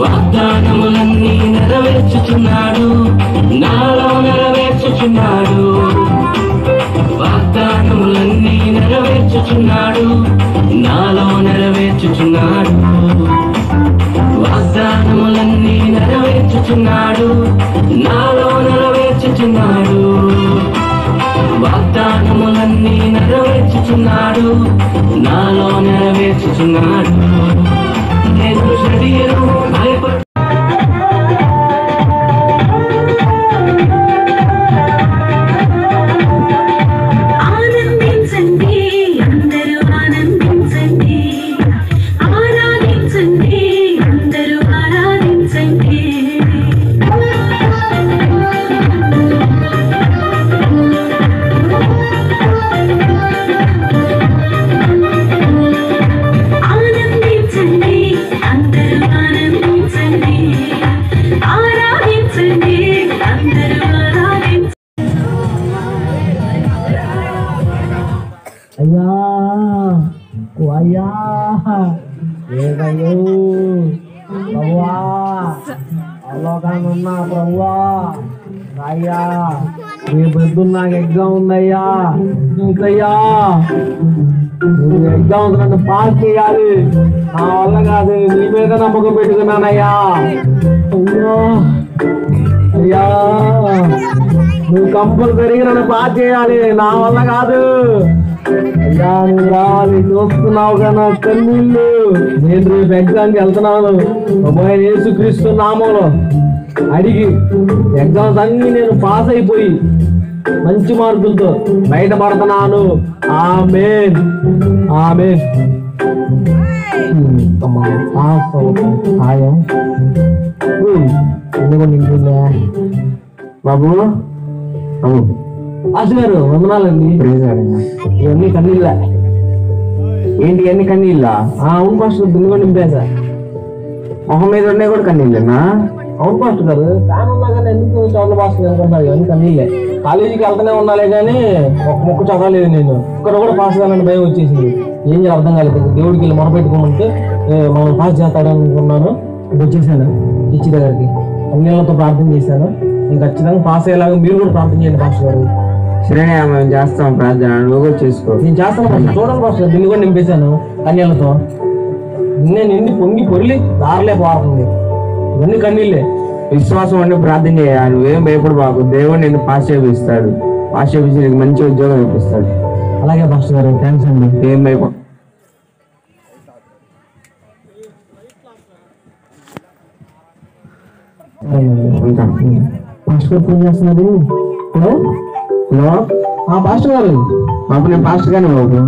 వాగ్దానములన్నీ నెరవేర్చుచున్నాడు, నాలో నెరవేర్చుచున్నాడు. వాగ్దానములన్నీ నెరవేర్చుచున్నాడు, నాలో నెరవేర్చుచున్నాడు. వాగ్దానములన్నీ నెరవేర్చుచున్నాడు, నాలో నెరవేర్చుచున్నాడు. వాగ్దానములన్నీ నెరవేర్చుచున్నాడు, నాలో నెరవేర్చుచున్నాడు. నేను శరీరం భయపడు ఆనందించండి, అందరూ ఆనందించండి, ఆరాధించండి, అందరూ ఆరాధించండి. ఆనందించండి, అందరూ ఆనందించండి, ఆరాధించండి, అందరూ ఆరాధించండి. అయ్యా ఓ అయ్యా ఏదయ్యో ప్రభువా అవలోకనున్నా ప్రభువా అయ్యా రేపు నాకు ఎగ్జామ్ ఉందయ్యా ఇంకయ్యా ఎగ్జామ్స్ నన్ను పాస్ చేయాలి, నా వల్ల కాదు, నీ మీద నమ్మకం పెట్టుకున్నానయ్యా. అయ్యో అయ్యా నువ్వు కంపల్సరీగా నన్ను పాస్ చేయాలి, నా వల్ల కాదు అయ్యా. నువ్వు రావాలి, చూస్తున్నావు కదా కన్నీళ్ళు. నేను రేపు ఎగ్జామ్కి వెళ్తున్నాను, అబ్బాయి యేసుక్రీస్తు నామంలో అడిగి ఎగ్జామ్స్ అన్ని నేను పాస్ అయిపోయి మంచి మార్కులతో బయటపడుతున్నాను. ఆమేన్ ఆమేన్. బాబు ఆశు గారు వందనాలండి. ఇవన్నీ కన్నీళ్ళ ఏంటి అన్ని కన్నీళ్ళ? అవును పాస్టర్, దున్నుగా నింపేశా. మొహం మీద ఉన్నాయి కూడా కన్నీళ్ళేనా? అవును పాస్టర్ గారు, ఫ్యాన్ ఉన్నా కానీ ఎందుకు చదువు పాస్టర్ అనుకుంటారు, ఇవన్నీ కన్నీళ్ళే. కాలేజీకి వెళ్తూనే ఉన్నాలే కానీ ఒక మొక్క చదవలేదు నేను. ఇక్కడ కూడా పాస్ కావాలని భయం వచ్చేసింది, ఏం చేయాలి అర్థం కాలేదు. దేవుడికి వెళ్ళి మొరపెట్టుకోమంటే మమ్మల్ని పాస్ చేస్తాడనుకున్నాను. వచ్చేసాను ఇచ్చి దగ్గరికి, అన్నిళ్ళతో ప్రార్థన చేశాను. నేను ఖచ్చితంగా పాస్ అయ్యేలాగా మీరు కూడా ప్రార్థన చేయండి పాస్టర్ గారు. సరేనే, మేము చేస్తాం ప్రార్థన, నువ్వు కూడా చేసుకో. నేను చేస్తాను పాస్టర్. చూడండి పాస్టర్, దీన్ని కూడా నింపేశాను కన్యలతో. నేను నిండి పొంగి పొరిలి దారిలే పోతుంది, ఇవన్నీ కన్నీళ్ళే. విశ్వాసం ఉండి ప్రార్థన చేయాలి, నువ్వేం భయపడు బాకు. దేవుడు నిన్ను పాస్ చేపిస్తాడు, పాస్ చేపించి నీకు మంచి ఉద్యోగం ఇప్పిస్తాడు. అలాగే పాస్టర్ గారు, థ్యాంక్స్ అండి. ఏం భయపడు. పాస్టర్ గారు ఫోన్ చేస్తున్నది. హలో హలో పాస్టర్ గారు. బాబు నేను పాస్టర్ గానే బాబు.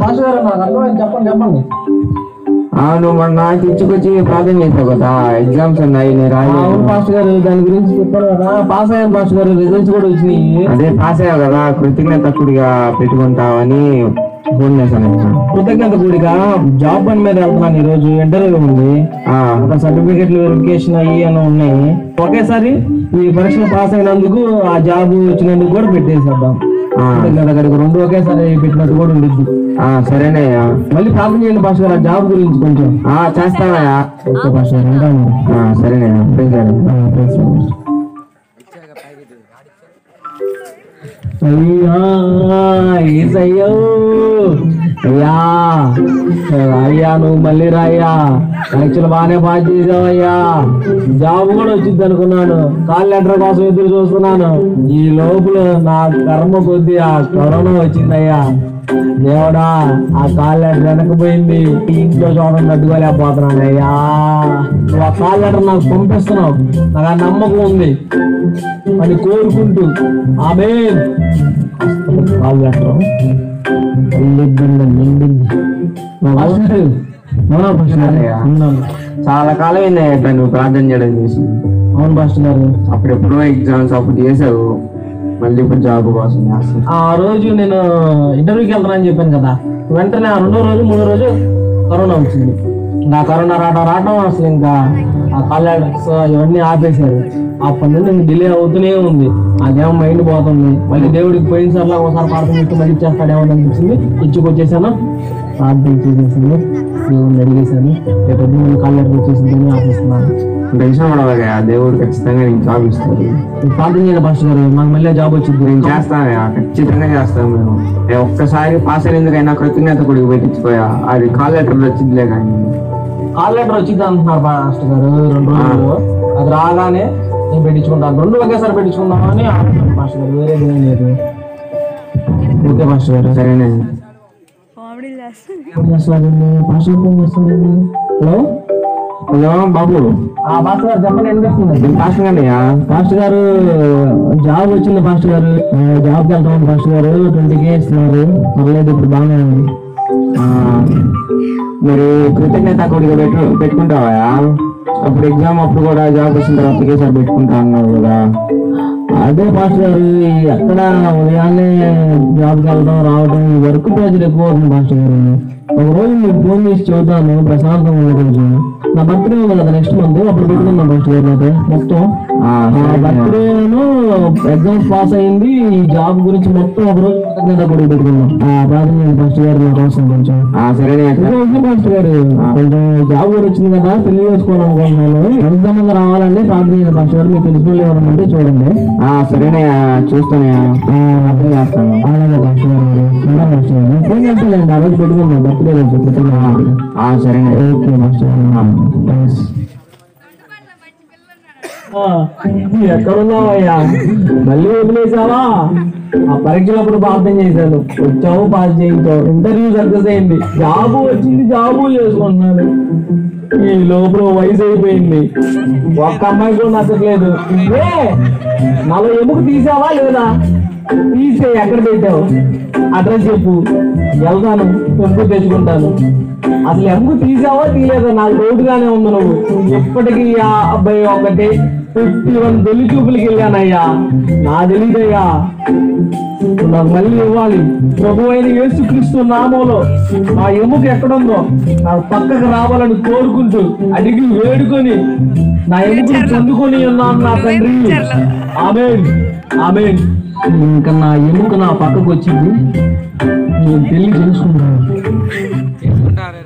పాస్టర్ గారు నాకు అర్థమైంది, చెప్పండి. నువ్వు మన నాకు ఇచ్చుకొచ్చి ప్రార్థన చేసావు కదా, ఎగ్జామ్స్ ఉన్నాయి నేను అవును పాస్టర్ గారు, దాని గురించి చెప్పాను కదా. పాస్ అయ్యాను పాస్టర్ గారు, రిజల్ట్స్ కూడా వచ్చినాయి. అదే పాస్ అయ్యావు కదా, కృతజ్ఞత కూడిగా పెట్టుకుంటావని ఫోన్ చేశాను. కృతజ్ఞత కూడిగా జాబ్ పని మీద వెళ్తున్నాను. ఈ రోజు ఇంటర్వ్యూ ఉంది, సర్టిఫికెట్లు వెరిఫికేషన్ అయ్యి అని ఉన్నాయి. ఒకేసారి ఈ పరీక్షలు పాస్ అయినందుకు ఆ జాబ్ వచ్చినందుకు కూడా పెట్టేసేద్దాం. అక్కడికి రెండు ఒకేసారి పెట్టినట్టు కూడా ఉండిద్ది. సరేనయ్యా, మళ్ళీ ప్రార్థన చేయండి పాస్టర్ గారు, ఆ జాబ్ గురించి కొంచెం. చేస్తానయ్యా. ఓకే పాస్టర్ గారు, ఉంటాను. సరేనయ్యా. అయ్యా ఏసయ్యో అయ్యా అయ్యా నువ్వు మళ్ళీ రాయ్యా, పరీక్షలు బాగానే పాస్ చేసావయ్యా, జాబ్ కూడా వచ్చింది అనుకున్నాను, కాల్ లెటర్ కోసం ఎదురు చూస్తున్నాను. ఈ లోపల నా కర్మ కొద్ది ఆ కరోనా వచ్చిందయ్యా. దేవుడా ఆ కాల్ లెటర్ వెనకపోయింది, ఇంట్లో చూడడం తట్టుకోలేకపోతున్నాను అయ్యా. నువ్వు ఆ కాల్ లెటర్ నాకు పంపిస్తున్నావు, నాకు ఆ నమ్మకం ఉంది అని కోరుకుంటూ ఆమె కాల్ లెటర్ చాలా కాలం అయిందయ్యా నువ్వు ప్రార్థన చేయడం చేసి. అవును పాస్టర్ గారు, అప్పుడెప్పుడో ఎగ్జామ్స్ అప్పుడు చేసావు, మళ్ళీ ఇప్పుడు జాబ్ కోసం చేస్తావు. ఆ రోజు నేను ఇంటర్వ్యూకి వెళ్తానని చెప్పాను కదా, వెంటనే ఆ రెండో రోజు మూడో రోజు కరోనా వచ్చింది. నా కరోనా రావడం అసలు ఇంకా ఆ కాలేజ్ ఇవన్నీ ఆపేశారు. అప్పటి నుండి ఇంక డిలే అవుతూనే ఉంది. అదేమో మైండ్ పోతుంది. మళ్ళీ దేవుడికి పోయినసార్లా ఒకసారి ప్రార్థన చేస్తే మళ్ళీ ఇచ్చేస్తాడేమో అనిపించింది. ఇచ్చుకొచ్చేసాను, ప్రార్థన చేసేసింది, దేవుడిని అడిగేశాను. రేపు మళ్ళీ కాలేజ్ వచ్చేసిందని ఆశిస్తున్నాను. టెన్షన్ పడవగా, దేవుడు ఖచ్చితంగా నీకు జాబ్ ఇస్తారు. ప్రార్థన చేయాలి పాస్టర్ గారు, నాకు మళ్ళీ జాబ్ వచ్చింది. నేను చేస్తానయ్యా, ఖచ్చితంగా చేస్తాను. నేను ఒక్కసారి పాస్ అయినందుకైనా కృతజ్ఞత కొడుకు పెట్టించుకోయా, అది కాల్ లెటర్లు వచ్చిందిలే. కానీ కాల్ లెటర్ వచ్చింది అంటున్నారు పాస్టర్ గారు, 2 రోజులు అది రాగానే నేను పెట్టించుకుంటాను. 2 ఒకేసారి పెట్టించుకుందామని ఆలోచన పాస్టర్ గారు, వేరేది ఏం లేదు. ఓకే పాస్టర్ గారు, సరేనే. పాస్టర్ ఫోన్ చేస్తానండి. హలో హలో బాబు. పాస్టర్ గారు చెప్పండి, వినిపిస్తుంది. పాస్టర్ గారియా? పాస్టర్ గారు జాబ్ వచ్చింది పాస్టర్ గారు, జాబ్కి వెళ్తామని పాస్టర్ గారు 20K ఇస్తున్నారు. పర్లేదు, ఇప్పుడు బాగానే ఉంది. మరి కృతజ్ఞత కొడుకు పెట్టుకుంటావా? అప్పుడు ఎగ్జామ్ అప్పుడు కూడా జాబ్ వచ్చిన తర్వాత ఒకేసారి పెట్టుకుంటా అన్నావు కదా. అదే పాస్టర్ గారు, ఎక్కడ ఉదయాన్నే జాబ్కి వెళ్ళడం రావడం, ఈ వర్క్ ప్రెజర్ ఎక్కువ అవుతుంది పాస్టర్ గారు. ఒక రోజు మీకు ఫోన్ చేసి చూద్దాను, ప్రశాంతంగా ఉన్న రోజు. నా బర్త్డే ఉంది కదా నెక్స్ట్ మంత్, అప్పుడు పెట్టుకుందాం పాస్టర్ గారు. అయితే మొత్తం బర్త్డేను ఎగ్జామ్స్ పాస్ అయింది, ఈ జాబ్ గురించి మొత్తం ఒక రోజు కృతజ్ఞత కూడా పెట్టుకుందాం. ప్రార్థన పాస్టర్ గారు నా కోసం కొంచెం. సరే పాస్టర్ గారు, కొంచెం జాబ్ కూడా వచ్చింది కదా, పెళ్లి చేసుకోవాలనుకుంటున్నాను. ఎంతమంది రావాలంటే ప్రార్థన చేయండి పాస్టర్ గారు. మీకు తెలిసిన వాళ్ళు ఎవరైనా ఉంటే చూడండి. సరేనే, చూస్తానయ్యా, అర్థం చేస్తాను. అలాగే పాస్టర్ గారు, ఫోన్ చేస్తానండి, ఆ రోజు పెట్టుకుందాం బర్త్డే రోజు. సరేనే. ఓకే మాస్టర్, ఎక్కడున్నావయ్యా? మళ్ళీ వదిలేసావా? ఆ పరీక్షలప్పుడు ప్రార్థన చేశాను, వచ్చావు, పాస్ చేయించావు, ఇంటర్వ్యూ సక్సెస్ అయింది, జాబు వచ్చింది, జాబు చేసుకుంటున్నాను. ఈ లోపల వయసు అయిపోయింది, ఒక్క అమ్మాయి కూడా నచ్చట్లేదు. నాలో ఎముక తీసావా లేదా? తీసే, ఎక్కడ పెట్టావు? అడ్రస్ చెప్పు, వెళ్తాను, ఎముక తెచ్చుకుంటాను. అసలు ఎముక తీసావా తీయలేదా? నాకు రోడ్డుగానే ఉంది. నువ్వు ఎప్పటికీ ఆ అబ్బాయి ఒకటి 51 పెళ్లి చూపులకి వెళ్ళానయ్యా, నా తెలియదయ్యా. నాకు మళ్ళీ ఇవ్వాలి. ప్రభు అయిన యేసుక్రీస్తు నామంలో నా ఎముక ఎక్కడుందో నాకు పక్కకు రావాలని కోరుకుంటూ అడిగి వేడుకొని నా ఎముకను పొందుకొని ఉన్నాను నా తండ్రి. ఆమేన్, ఆమేన్. ఇంకా నా ఎముక నా పక్కకు వచ్చింది, నేను పెళ్లి చేసుకుంటాను.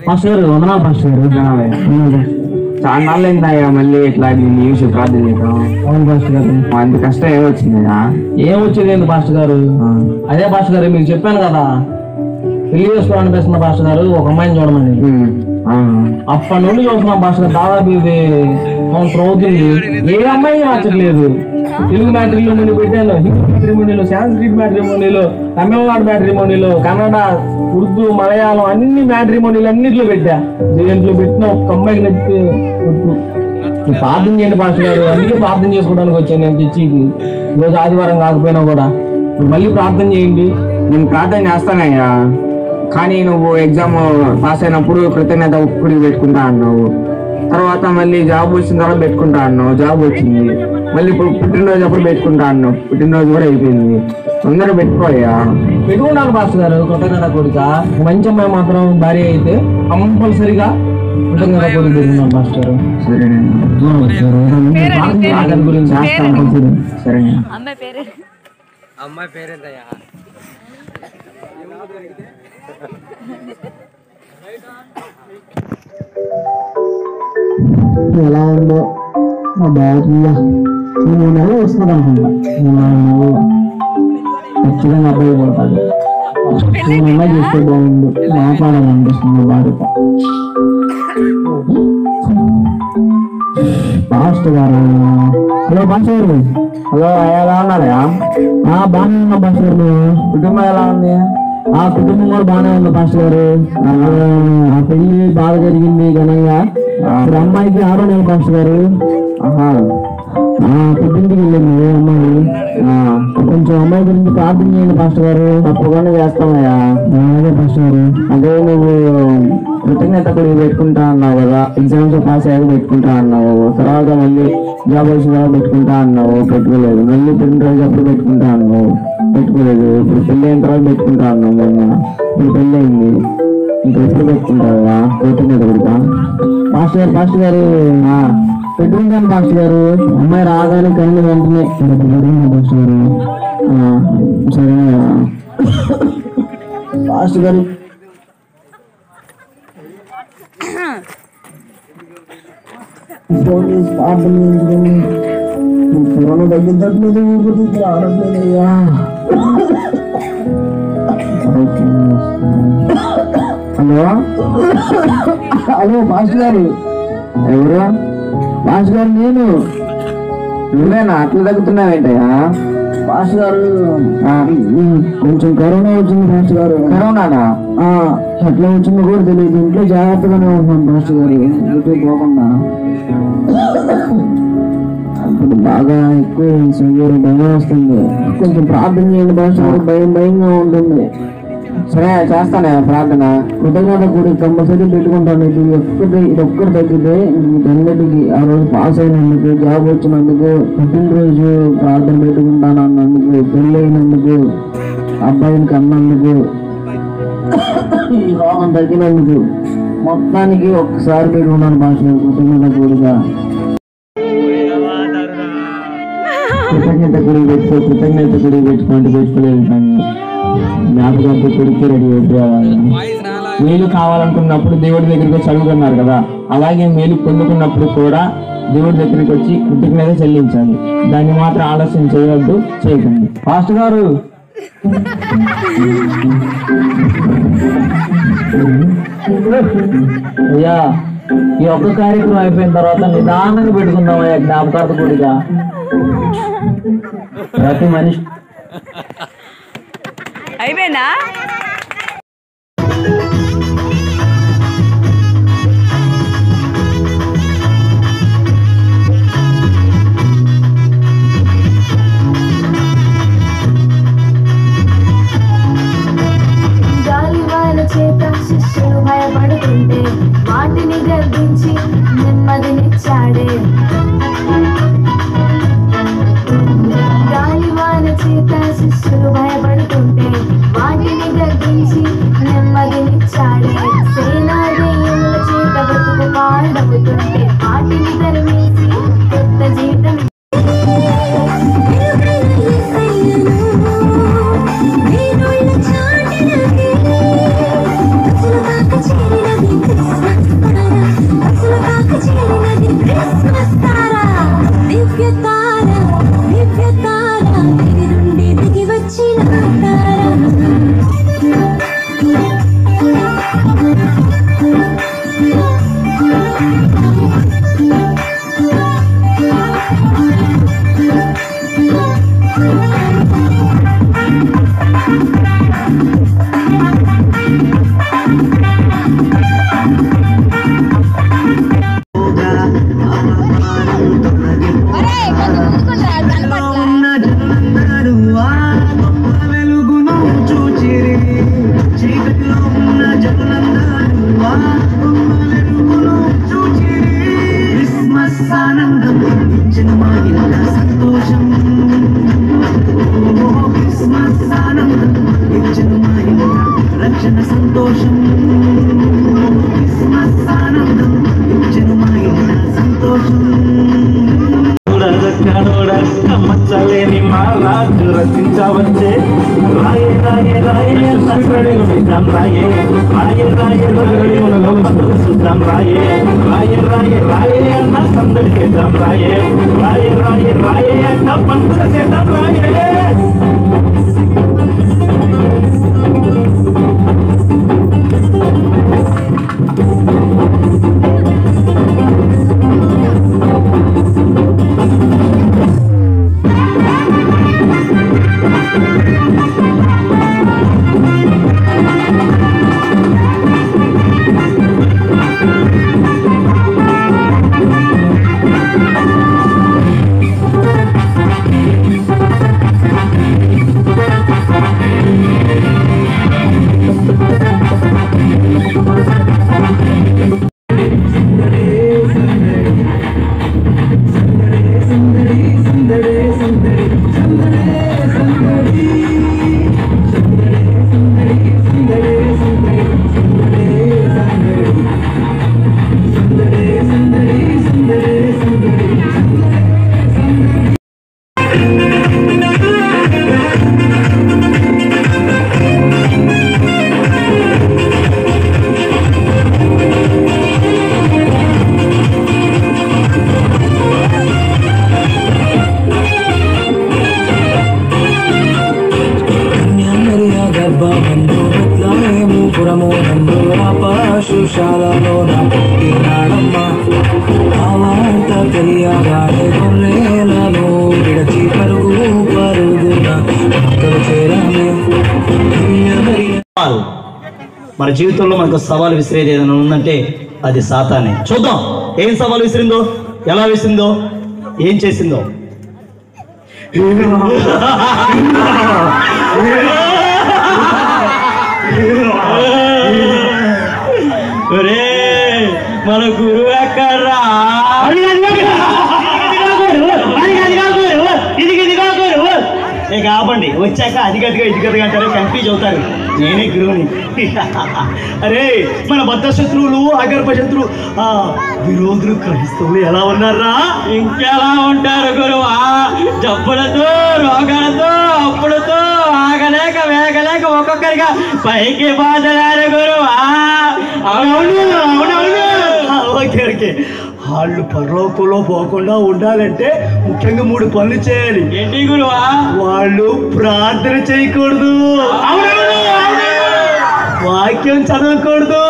పాస్టర్ గారు వందనాలు పాస్టర్ గారు. చాలా నాళ్ళు అయిందయ్యా మళ్ళీ ఇట్లా న్యూస్ ప్రార్థన చేయడం. అవును పాస్టర్ గారు. అంత కష్టం ఏమొచ్చిందయ్యా? ఏమొచ్చేది పాస్టర్ గారు? అదే పాస్టర్ గారు, మీకు చెప్పాను కదా, పెళ్లి చేసుకోవాలనిపిస్తున్న పాస్టర్ గారు, ఒక అమ్మాయిని చూడమని. అప్పటి నుండి చూస్తున్నాం పాస్టర్ గారు, దాదాపు ఇది సంవత్సరం అవుతుంది. ఏ అమ్మాయి నచ్చట్లేదు. తెలుగు మ్యాట్రిమోనీలు పెట్టాను, హిందీ మ్యాట్రిమోనీలు, సాంస్క్రిట్ మ్యాట్రిమోనీలు, తమిళనాడు మ్యాట్రిమోనీలు, కన్నడ, ఉర్దూ, మలయాళం అన్ని మ్యాట్రిమోనీలు అన్నింటిలో పెట్టా. దేంట్లో పెట్టిన ఒక్క అమ్మాయికి నచ్చితే ప్రార్థన చేయండి పాస్టర్ గారు. అందుకే ప్రార్థన చేసుకోవడానికి వచ్చాను నేను చర్చికి. ఈరోజు ఆదివారం కాకపోయినా కూడా మళ్ళీ ప్రార్థన చేయండి. నేను ప్రార్థన చేస్తానయ్యా, కానీ నువ్వు ఎగ్జామ్ పాస్ అయినప్పుడు కృతజ్ఞత ఒక్కడికి పెట్టుకుంటా అన్నావు. తర్వాత మళ్ళీ జాబ్ వచ్చిన తర్వాత పెట్టుకుంటా అన్నావు, జాబ్ వచ్చింది. మళ్ళీ ఇప్పుడు పుట్టినరోజు అప్పుడు పెట్టుకుంటా అన్నావు, పుట్టినరోజు కూడా అయిపోయింది. అందరూ పెట్టుకోయ్యా. పెట్టుకున్నాను పాస్టర్ గారు. కృతజ్ఞత కొడుక మంచి అమ్మాయి మాత్రం భార్య అయితే కంపల్సరిగా కృతజ్ఞత కొడుకు పెట్టుకున్నాను పాస్టర్ గారు. సరే గురించి సరే. అమ్మాయి పేరేంటయ్యా? ఎలా ఉందో బాగుందా? 3 నెలలు వస్తుంది అనుకుంటా. 4 నెలలు ఖచ్చితంగా అబ్బాయి పడతాడు. అమ్మాయి చేస్తే బాగుండు, మాట్లాడాలనిపిస్తుంది భార్యత. పాస్టర్ గారు, హలో పాస్టర్ గారు. హలో, ఎలా ఉన్నారా? బాగానే ఉన్నా పాస్టర్ గారు. కుటుంబం ఎలా ఉంది? కుటుంబం కూడా బాగానే ఉంది పాస్టర్ గారు. ఆ పెళ్లి బాగా జరిగింది ఘనంగా. ఇప్పుడు అమ్మాయికి 6వ నెల పాస్టర్ గారు. పుట్టింటికి వెళ్ళింది అమ్మాయి. కొంచెం అమ్మాయి గురించి ప్రార్థన చేయండి పాస్టర్ గారు. తప్పకుండా చేస్తామయ్యా. అదే పాస్టర్ గారు. అదే నువ్వు కృతజ్ఞత కూడా పెట్టుకుంటా అన్నావు కదా, ఎగ్జామ్స్ పాస్ అయ్యాక పెట్టుకుంటా అన్నావు, తర్వాత మళ్ళీ జాబ్ వచ్చిన పెట్టుకుంటా అన్నావు, పెట్టుకోలేదు. మళ్ళీ పుట్టినరోజు అప్పుడు పెట్టుకుంటా అన్నావు, పెట్టుకోలేదు. ఇప్పుడు పెళ్ళి అయిన తర్వాత పెట్టుకుంటా అన్నావు. మొన్న ఇప్పుడు పెళ్ళి అయింది, ఇంకా ఎప్పుడు పెట్టుకుంటావా కృతజ్ఞత కూడా? పాస్టర్ గారు పెట్టుకుంటాను పాస్టర్ గారు. అమ్మాయి రాగానే కళ్ళు వెంటనే పెట్టుకుంటాను పాస్టర్ గారు. సరేనా పాస్టర్ గారు? కరోనా తగ్గించట్లేదు, ఊపిరితిత్తులు ఆడట్లేదయ్యా. హలో హలో పాస్టర్ గారు. ఎవరు? పాస్టర్ గారు నేను. నువ్వేనా? అట్లా తగ్గుతున్నావేంటయ్యా? పాస్టర్ గారు కొంచెం కరోనా వచ్చింది పాస్టర్ గారు. కరోనానా? ఎట్లా వచ్చిందో కూడా తెలియదు. ఇంట్లో జాగ్రత్తగానే ఉంటున్నాను పాస్టర్ గారు, ఇంట్లో పోకుండా. ఇప్పుడు బాగా ఎక్కువ severe భయం వస్తుంది. కొంచెం ప్రార్థన చేయండి పాస్టర్ గారు, భయంగా ఉంటుంది. సరే చేస్తానే ప్రార్థన. కృతజ్ఞత కూడా కంపల్సరీ పెట్టుకుంటాను. ఇది ఒక్కటి తగ్గితే వీటన్నిటికి ఆ రోజు పాస్ అయినందుకు, జాబ్ వచ్చినందుకు, పుట్టినరోజు ప్రార్థన పెట్టుకుంటాను అన్నందుకు, పెళ్ళి అయినందుకు, అబ్బాయిని కన్నందుకు, ఈ రోగం తగ్గినందుకు, మొత్తానికి ఒక్కసారి పెట్టుకున్నాను పాస్టర్. కృతజ్ఞత కూడిగా కృతజ్ఞత గుడి పెట్టుకో, కృతజ్ఞత గుడి పెట్టుకోండి, పెట్టుకోలేదు కానీ జ్ఞాపకాలతో కొడుకు రెడీ అయిపోవాలి. మేలు కావాలనుకున్నప్పుడు దేవుడి దగ్గరికి వచ్చి అడుగుతున్నారు కదా, అలాగే మేలు పొందుకున్నప్పుడు కూడా దేవుడి దగ్గరికి వచ్చి కృతజ్ఞత చెల్లించాలి. దాన్ని మాత్రం ఆలస్యం చేయవద్దు, చేయకండి. పాస్టర్ గారు అయ్యా, ఈ ఒక్క కార్యక్రమం అయిపోయిన తర్వాత నిదానంగా పెట్టుకుందామయ్యా జ్ఞాపకార్థ కూడిగా. ప్రతి మనిషి అయిపోయిందా? గాలివాన చేత శిష్యులు భయపడుతుంటే వాటిని గర్భించి నెమ్మదినిచ్చాడే. గాలివాన చేత శిష్యులు భయపడుతుంటే వాటిని గర్భించి నెమ్మదినిచ్చాడే. సేనాదేయుల చేత బ్రతుకు పాడవుతుంటే వాటిని తరిమేసి కొత్త జీవితం కమ్మచ్చలేని మా రాజు రచించవచ్చే. రాయే రాయే రాయే సుద్దం రాయే, రాయే రాయే సుద్దం రాయే, రాయే రాయే రాయే అన్న సందడి చేద్దాం రాయే, రాయే రాయే రాయే అన్న పండుగ చేద్దాం రాయే. పురము నందు పాశుశాలలో నాడమ్మ ఆవార్త తెలియగానే కొన్నేలను విడచి పరుగున చేరామే. మన జీవితంలో మనకు సవాలు విసిరేది ఏదైనా ఉందంటే అది సాతానే. చూద్దాం ఏం సవాలు విసిరిందో, ఎలా విసిరిందో, ఏం చేసిందో. మన గురువు ఎక్కడ్రా? ఇక ఆపండి, వచ్చాక అదిగదిగా ఇదిగదిగా అంటారు, కన్ఫ్యూజ్ అవుతారు. నేనే గురువుని. అరే మన బద్ధ శత్రువులు, అగర్భ శత్రువు, విరోధులు క్రైస్తవులు ఎలా ఉన్నారా? ఇంకెలా ఉంటారు గురువా? జబ్బులతో, రోగాలతో, అప్పులతో ఆగలేక వేగలేక ఒక్కొక్కరిగా పైకి బాధలారు గురువా. అవునవును అవునవును. Okay okay. వాళ్ళు పరలోకంలో పోకుండా ఉండాలంటే ముఖ్యంగా 3 పనులు చేయాలి. ఏంటి గురువా? వాళ్ళు ప్రార్థన చేయకూడదు, వాక్యం చదవకూడదు,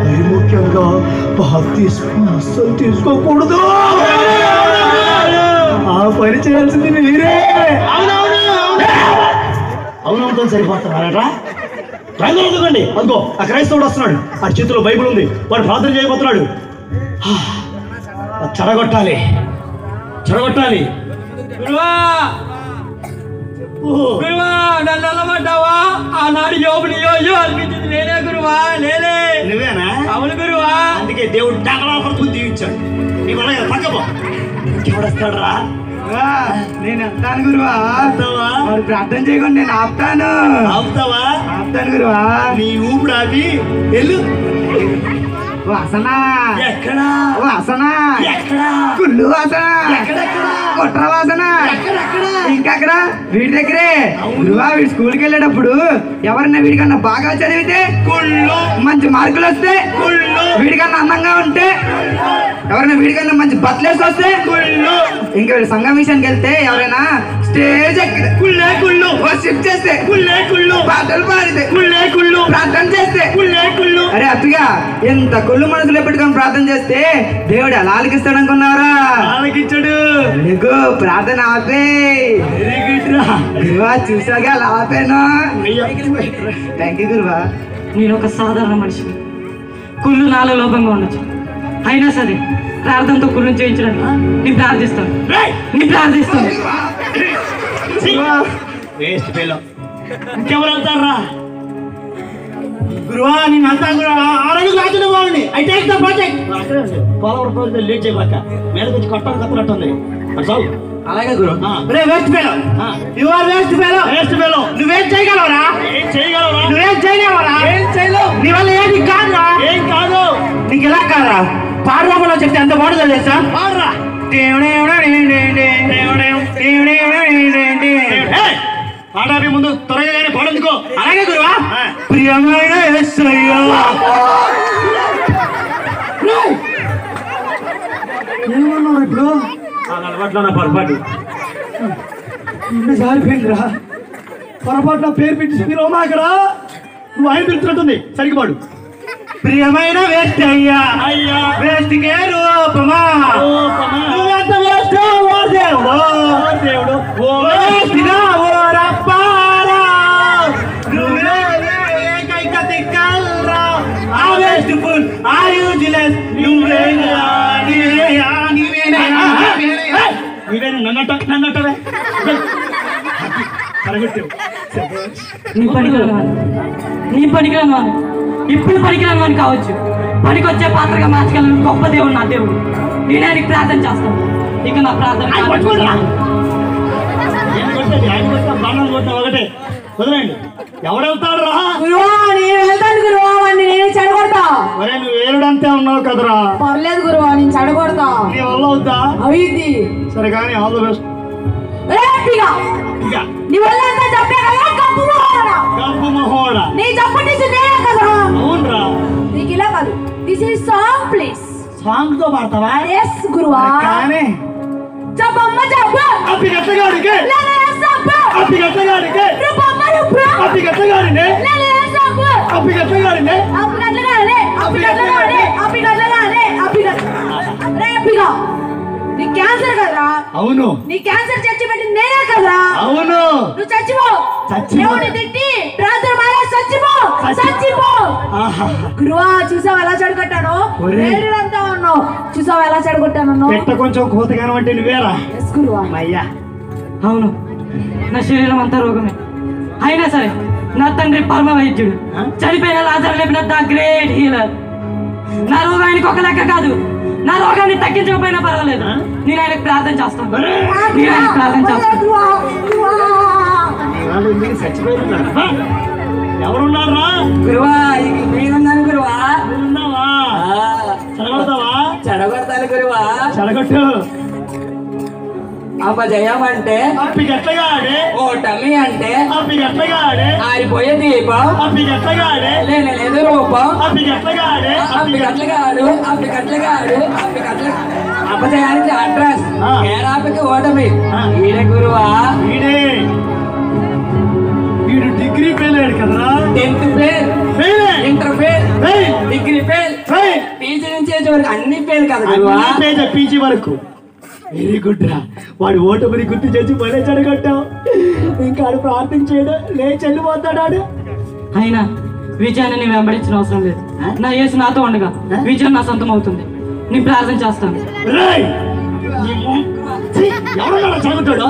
మరి ముఖ్యంగా బాప్తిస్మం అస్సలు తీసుకోకూడదు. ఆ పని చేయాల్సింది మీరే. అవునవుతో సరిపోతున్నారట. రండి, అదిగో ఆ క్రైస్తవుడు వస్తున్నాడు. ఆ చేతిలో బైబిల్ ఉంది, వాడు ప్రార్థన చేయబోతున్నాడు. చెడగొట్టాలి. నన్ను అలమంటావా? ఆనాడు యోబుని అనిపించింది నేనే గురువా. లేలే, నువ్వేనా? అవును గురువా. అందుకే దేవుడు డాకలాపడుతూ దీవించాడు. నీ వల్ల పక్కపో. ఇంకెవడొస్తాడు రా? నేను అంటాను గురువా. వాడు ప్రార్థన చేయకుండా నేను ఆపుతాను. ఆపుతాను గురువా. నీ ఊపిరి ఆపి వెళ్ళు. వాసన ఎక్కడ? వాసన ఎక్కడ? కుళ్ళు వాసన ఎక్కడెక్కడ? కుట్ర వాసన ఎక్కడెక్కడ? ఇంకక్కడ వీడి దగ్గరే. గురువా వీడి స్కూల్కి వెళ్ళేటప్పుడు ఎవరన్నా వీడికన్నా బాగా చదివితే కుళ్ళు, మంచి మార్కులు వస్తే కుళ్ళు, వీడికన్నా అందంగా ఉంటే, ఎవరైనా వీడికన్నా మంచి బట్టలేసి వస్తే కుళ్ళు, ఇంకా వీడి సంఘం విషయానికి వెళ్తే ఎవరైనా స్టేజ్ ఎక్కితే కుళ్ళే కుళ్ళు, వర్షిప్ చేస్తే కుళ్ళే కుళ్ళు, పాటలు పాడితే కుళ్ళే కుళ్ళు, ప్రార్థన చేస్తే కుళ్ళే కుళ్ళు. అరే అప్పిగా ఎంత కుళ్ళు మనసులో పెట్టుకొని ప్రార్థన చేస్తే దేవుడు ఎలా ఆలకిస్తాడు అనుకున్నారా? ఆలకించాడు. నీకు ప్రార్థన ఆపే. గురువా చూసాగా అలా ఆపాను. థ్యాంక్ యూ గురువా. నేను ఒక సాధారణ మనిషి, కుళ్ళు నాలో లోపంగా ఉండొచ్చు, అయినా సరే ప్రార్థనతో కుళ్ళు చేయించడానికి నేను ప్రార్థిస్తాను. Waste fellow. ఇంకెవరు వెళ్తారా? గురువా నేను అంతా కూడా 6 అడుగులు రాజులు బాగుంది. I take the project. Polavaram project late చేయబాక, మీద వచ్చి కొట్టడం కత్తనట్టుంది. అలాగే గురు. Waste fellow, you are waste fellow. Waste fellow. నువ్వేం చేయగలవరా? నువ్వేం చేయలేవరా? ఏం చేయలేవు. నీ వల్ల ఏది కాదురా. ఏం కాదు. నీకు ఎలా కాదురా? పాడరామలో చెప్తే ఎంత బాగుంటుందో తెలుసా? పాడరా. పాడాలి ముందు త్వరగా కానీ పాడందుకో. అలాగే గురువా. ప్రియమైన యేసయ్యా. ఏమన్నావు ఇప్పుడు? అలవాట్లోనే పొరపాటు జారిపోయిందిరా. పొరపాటున పేరు పెట్టి మాకరా. నువ్వు ఆయన పిలుచున్నట్టుంది. సరిగ్గా పాడు. ప్రియమైన వేస్ట్ అయ్యా, అయ్యా వేస్ట్కే రూపమా, నువ్వెంత వేస్ట్ ఓ దేవుడు, ఓ దేవుడు, ఓ వేస్ట్గా ఓ రప్పారా, నువ్వే ఏకైక దిక్కల్రా, ఆ వేస్ట్ ఫుల్ ఆ యూజ్లెస్ నువ్వేనా, నీవేనా నన్నట్టవే కరగొట్టావు. నీ పనికిరాను వాడు, ఇప్పుడు పనికిరాను వాడిని కావచ్చు, పనికొచ్చే పాత్రగా మార్చగలను గొప్ప దేవుడు నా దేవుడు. నేను ఆయనకి ప్రార్థన చేస్తాను. ఇక నా ప్రార్థన ఒకటే వదలండి. ఎవడెళ్తాడు రా? నేను వెళ్తాను గురువా, నేను చెడగొడతా. మరే నువ్వు వేరుడంతే ఉన్నావు కదరా. పర్లేదు గురువా, నేను చెడగొడతా. నీ వల్ల అవుతా? అవిద్ది. సరే కానీ ఆల్ ద బెస్ట్. నీ వల్ల అంతా చెప్పే కదా కప్పు మొహోడా. నీ చెప్పండి కదా. అవునరా. నీకు ఇలా కాదు. This is song please. Song తో పాడతావా? ఎస్ గురువా. కానీ చెప్పమ్మ చెప్పు. అప్పి గట్టగాడికి. అప్పి గట్టగాడికి. రూపమ్మ అప్పిగట్లగానే నీ క్యాన్సర్ కదరా? అవును. నీ క్యాన్సర్ చచ్చి పెట్టింది నేనే కదరా? అవును. నువ్వు చచ్చిపో. దేవుని తిట్టి ప్రార్థన మానే చచ్చిపో. గురువా చూసావు ఎలా చెడగొట్టాను? అంతా ఉన్నావు. చూసావు ఎలా చెడగొట్టాను? పెట్ట కొంచెం కోతగానం అంటే నువ్వేరా? గురువా. అయ్యా అవును, నా శరీరం అంతా రోగమే. అయినా సరే నా తండ్రి పరమ వైద్యుడు, చనిపోయిన లాజరు లేపిన ద గ్రేట్ హీలర్. నా రోగానికి ఒక లెక్క కాదు, నా రోగాన్ని తగ్గించకపోయినా పర్వాలేదు, నేను ఆయనకు ప్రార్థన చేస్తాను. ఎవరున్నారా? గురువా నేనున్నాను గురువా. చెడగొడతావా? చెడగొడతాను గురువా. చెడగొట్టు. అపజయం అంటే అప్పిగట్లగాడే. ఓటమి అంటే అప్పిగట్లగాడే. ఆరిపోయే దీపం. అప్పిగట్లగాడే. లేనేలేదు రూపం. అప్పిగట్లగాడే. అప్పిగట్లగాడు. అపజయానికి అడ్రస్, ఏరాపికి ఓటమి. ఈయన గురువా. వీడు డిగ్రీ ఫెయిల్ అయ్యాడు కదరా? 10th fail, inter fail, degree fail, PG నుంచి వరకు అన్ని ఫెయిల్ కదా గురువా. పీజీ వరకు. వెరీ గుడ్ రా. వాడు ఓటమిని గుర్తు చేసి మళ్ళీ చెడగొట్టావు. ఇంకా ఆడు ప్రార్థన చేయడు, లేచి వెళ్ళిపోతాడు. అయినా విజయాన్ని నేను వెంబడించిన అవసరం లేదు. నా యేసు నాతో ఉండగా విజయం నా సొంతం అవుతుంది. నేను ప్రార్థన చేస్తాను. ఎవరన్నా చదువుతాడు?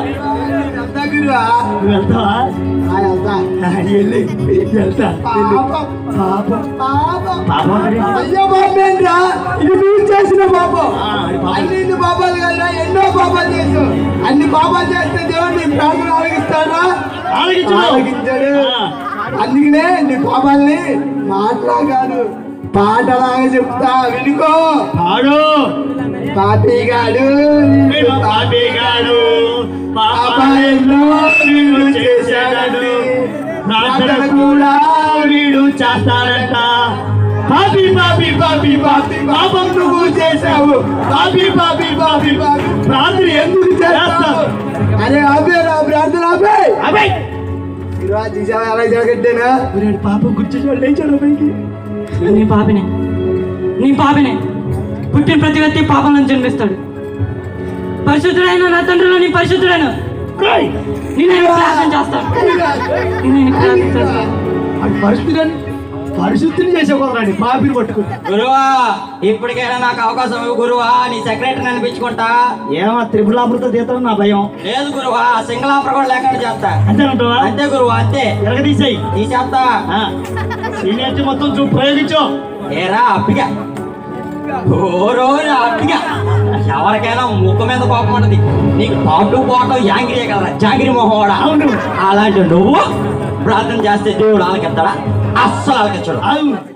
నువ్వు వెళ్తావా? ఇది నువ్వు చేసిన పాపం. అన్ని పాపాలు కదా, ఎన్నో పాపాలు చేసావు. అన్ని పాపాలు చేస్తే దేవుడు నీ ప్రార్థన ఆలకిస్తాడా? ఆలకించాడు. అందుకనే నీ పాపాలని మాట్లాడాడు, పాటలాగా చెప్తా వినుకో. పాడు. పాపిగాడు పాపిగాడు పాపాయన్నో వీడు చేశాడు, ప్రార్థన కూడా వీడు చేస్తాడంట. పాపి పాపి పాపి పాపి పాపం నువ్వు చేశావు. పాపి పాపి పాపి పాపి ప్రార్థన ఎందుకు చేస్తావు? అరే ఆపే రా, ప్రార్థన ఆపే. అబ్బాయి ఈరోజు చూసావా ఎలా జరగట్టేనా? పాపం గుర్తించాడు, లేచాడు పైకి. నీ పాపినే పుట్టిన ప్రతి వ్యక్తి పాపంలో జన్మిస్తాడు. పరిశుద్ధుడైన నా తండ్రిలో నీ పరిశుద్ధుడైన నేను ప్రార్థన చేస్తాను. పరిశుద్ధిని చేసేవాళ్ళని పాపిని పట్టుకుని. గురువా ఇప్పటికైనా నాకు అవకాశం ఇవ్వు గురువా. నీ సెక్రటరీని అనిపించుకుంటా. ఏమో త్రిపులామృత తీతాను నా భయం. లేదు గురువా, సింగిల్ ఆఫర్ కూడా లేకుండా చేస్తా. అంతేనంటావా? అంతే గురువా, అంతే. ఎరగదీసేయి. తీసేస్తా. సీనియారిటీ మొత్తం చూపు ప్రయోగించు. ఏరా అప్పిగా, అప్పిగా ఎవరికైనా ముఖ మీద కోపం ఉంటది. నీకు పాటు యాంగిరీ కదా, జాగిరి మొహోడా. అవును. అలాంటి నువ్వు ప్రార్థన చేస్తే దేవుడు ఆలకెత్తాడా? అస్సలు ఆలకెచ్చాడు.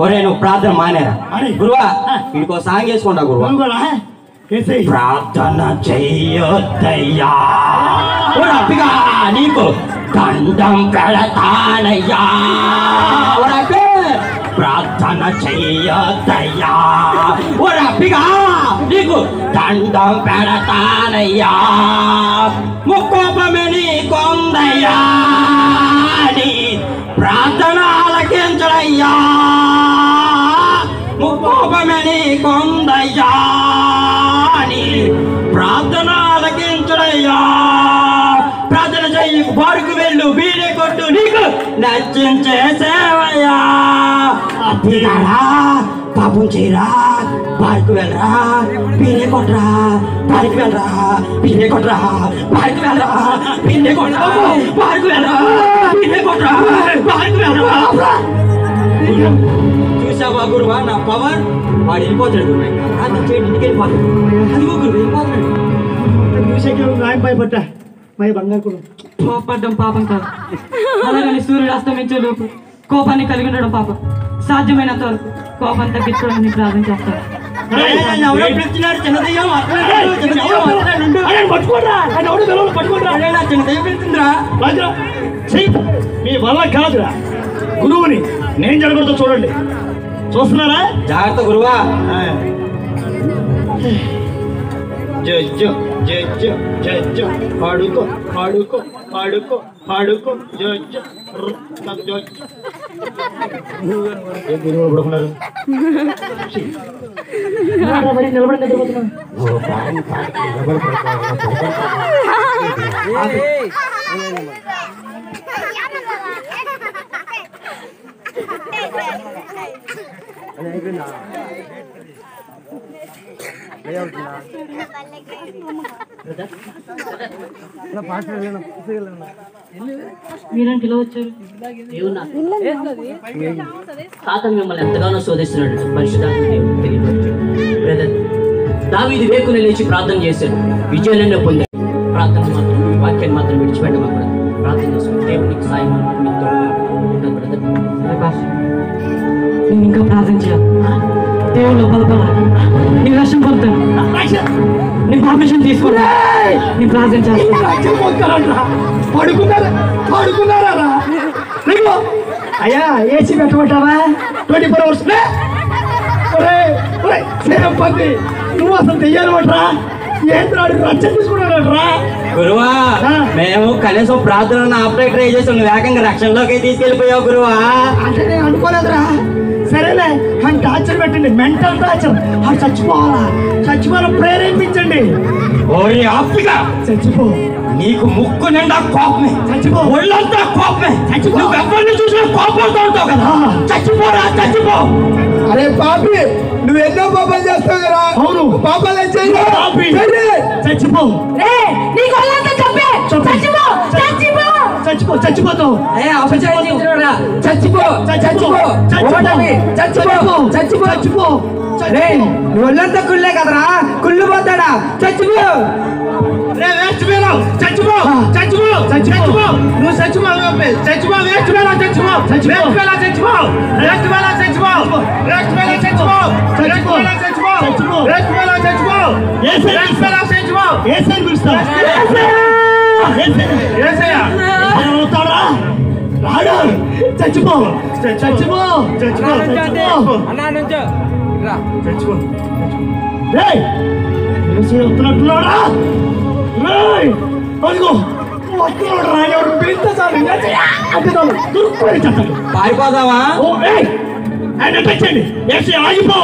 ఒరే నువ్వు ప్రార్థన మానేరా గురువా. ఇంకో సాంగ్ వేసుకుంటా గురువా. ప్రార్థన చెయ్యొద్దయ్యా, అప్పిగా నీకు దండం పెడతానయ్యా. ప్రార్థన చెయ్యొద్దయ్యా, అప్పిగా నీకు దండం పెడతానయ్యా. ముక్కోపమే నీ కొందయ్యా, నీ ప్రార్థన ఆలకించడయ్యా. ముక్కోపమే నీ కొందయ్యా, నీ ప్రార్థన ఆలకించడయ్యా. ప్రార్థన చెయ్యి, బారుకు వెళ్ళు, బీడే కొట్టు, నీకు నచ్చించే సేవయ్యా. అప్పిగాడా పాపం చేయరా, బారికి వెళ్ళరా, బీడే కొట్టరా, బారికి వెళ్ళరా, బీడే కొట్టరా, బారికి వెళ్ళరా, బీడే కొట్టరా, బారికి వెళ్ళరా, బీడే కొట్టరా, బారికి వెళ్ళరా. చూసావా గురువా నా పవర్? వాడు వెళ్ళిపోతాడు గురువా. ప్రార్థన చేయండి, ఇంటికి వెళ్ళిపోతాడు. అదిగో గురువు వెళ్ళిపోతాడు. భయపడ్డా బంగారు కూడా కోపడ్డం పాపం కాదు. అలాగని సూర్యుడు అస్తమించే లోపు కోపాన్ని కలిగి ఉండడం పాపం. సాధ్యమైనంత వరకు కోపాన్ని తగ్గించుకోవడానికి ప్రార్థన చేస్తాను. మీ వల్ల కాదురా, గురువుని నేను జరగదు. చూడండి, చూస్తున్నారా? జాగ్రత్త గురువా. జజ్జో జజ్జో జజ్జో పాడుకో పాడుకో పాడుకో పాడుకో జజ్జో జజ్జో గురువు పడుకున్నారు నిలబడి మీరేంటి ఇలా వచ్చారు? సాతాను మిమ్మల్ని ఎంతగానో శోధిస్తున్నాడు. పరిశుద్ధాత్మ దేవుడు తెలియవచ్చు. బ్రదర్, దావీదు వేకున లేచి ప్రార్థన చేశాడు, విజయాలన్నీ పొందాడు. ప్రార్థన మాత్రం, వాక్యాన్ని మాత్రం విడిచిపెట్టమా. ప్రార్థన చేసుకుని దేవునికి సాయం బ్రదర్. నేను ఇంకా ప్రార్థన చేయాలి. దేవుళ్ళు బలపడాలి. నీ రక్షణ పొందుతాను. నేను పర్మిషన్ తీసుకున్నా. నీ ప్రార్థన చేస్తాను. పడుకున్నారా అయ్యా? ఏసీ పెట్టమంటావా? 24 hours నువ్వు అసలు తెయ్యాలమంటరా? ఏంద్రాడు రక్షణ తీసుకున్నాడరా? గురువా, మేము కనీసం ప్రార్థన ఆపరేట్ ట్రై చేసాం, నువ్వు ఏకంగా రక్షణలోకి తీసుకెళ్ళిపోయావు గురువా. అంటే నేను అనుకోలేదురా. సరేలే, కానీ టార్చర్ పెట్టండి, మెంటల్ టార్చర్. అది చచ్చిపోవాలని ప్రేరేపించండి. ఓరి ఆపిగా చచ్చిపో. నీకు ముక్కు నిండా కోపమే, చచ్చిపో. ఒళ్ళంతా కోపమే, చచ్చిపో. నువ్వు ఎవరిని చూసినా కోపంతో ఉంటావు కదా. చచ్చిపోరా, చచ్చిపో. అరే పాపి, నువ్వు ఎన్నో పాపాలు చేస్తావు కదా. అవును, పాపాలు చచ్చిపో. చచ్చిపోతావు. నువ్వు ఒళ్ళంతా కుళ్ళే కదరా, కుళ్ళు పోతాడా. చచ్చిపో. చచ్చిపో. నువ్వు చచ్చిపో. వస్తున్నట్టున్నాడా? అదిగో వస్తున్నాడు రా. ఎవరు పిలిస్తే చాలు పారిపోదావా? టచ్చండి. ఆగిపో.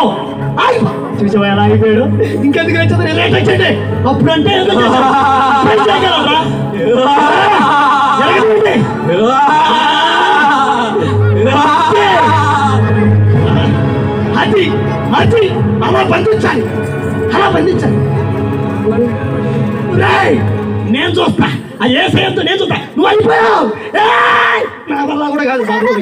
చూసావా ఎలా ఆగిపోయాడు? ఇంకెందుకు వచ్చేది? లేట్ వచ్చండి. అప్పుడంటే అది అలా బంధించాలి. నేను చూస్తా. అది ఏ సయంతో నేను చూస్తా. నువ్వు అయిపోయావు. నా వల్ల కూడా కాదు బాబు.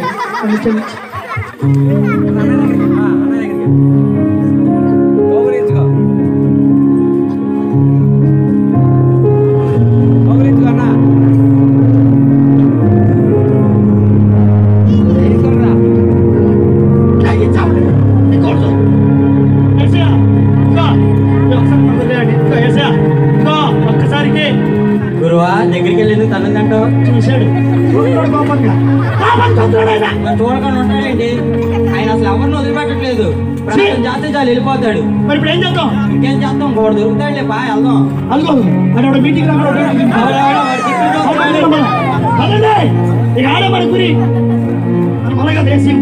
గురువా, దగ్గరికి వెళ్ళేందుకు తనందంటో చూశాడు. చూడకుండా ఉంటాడండి. ఆయన అసలు ఎవరిని వదిలిపెట్టట్లేదు. ప్రార్థన చేస్తే చాలు వెళ్ళిపోతాడు. మరి ఇప్పుడు ఏం చేద్దాం? ఇంకేం చేస్తాం? కూడా దొరుకుతాడులే, బా వెళ్దాం. అదిగో అని మీటింగ్ ఇక ఆడే మన గురి అలాగా దేశం